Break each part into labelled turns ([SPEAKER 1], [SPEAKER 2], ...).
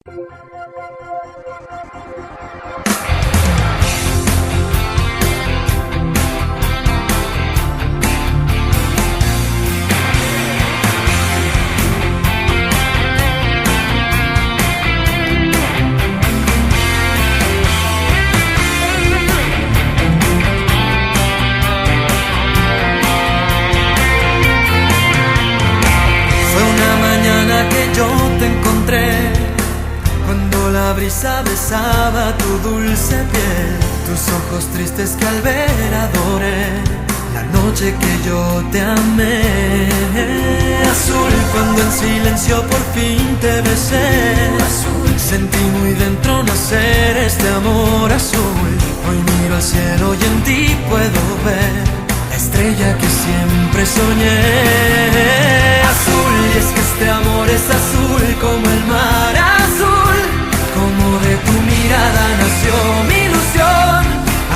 [SPEAKER 1] Yo te encontré cuando la brisa besaba tu dulce piel, tus ojos tristes que al ver adoré, la noche que yo te amé. Azul, cuando en silencio por fin te besé, azul, sentí muy dentro nacer este amor azul. Hoy miro al cielo y en ti puedo ver la estrella que siempre soñé. Azul, y es que este amor es azul como el mar azul, como de tu mirada nació mi ilusión.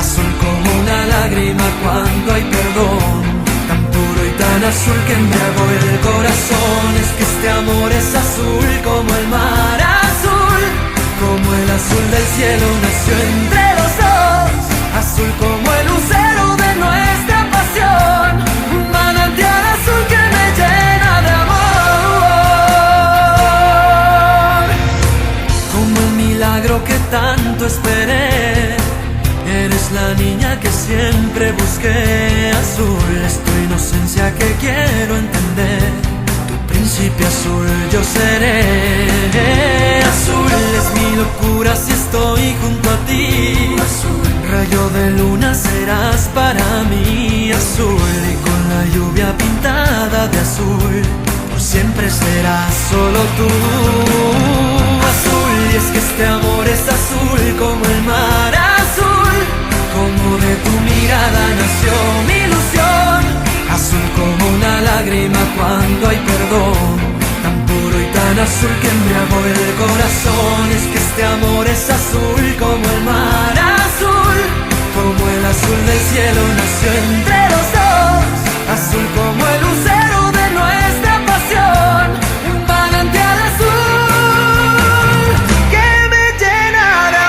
[SPEAKER 1] Azul como una lágrima cuando hay perdón, tan puro y tan azul que embriagó el corazón. Es que este amor es azul como el mar azul, como el azul del cielo nació entre los dos. Azul como el lucero de nuestra pasión, un manantial azul que me llena de amor. Como el milagro que tanto esperé, eres la niña que siempre busqué. Azul, es tu inocencia que quiero entender, tu príncipe azul yo seré. Azul es mi locura si estoy junto a ti, azul, rayo de luna serás para mí. Azul, y con la lluvia pintada de azul, por siempre serás solo tú. Azul, y es que este amor es azul como el mar azul, como de tu mirada nació mi ilusión. Azul como una lágrima cuando hay perdón, tan puro y tan azul que embriagó el corazón. Es que este amor es azul como el mar azul, como el azul del cielo nació entre los dos. Azul como el lucero de nuestra pasión, un manantial azul que me llena de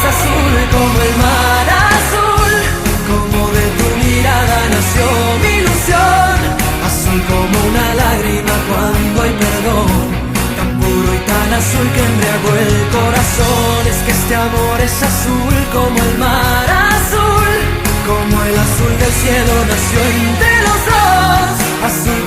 [SPEAKER 1] azul como el mar azul, como de tu mirada nació mi ilusión. Azul como una lágrima cuando hay perdón, tan puro y tan azul que embriagó el corazón. Es que este amor es azul como el mar azul, como el azul del cielo nació entre los dos. Azul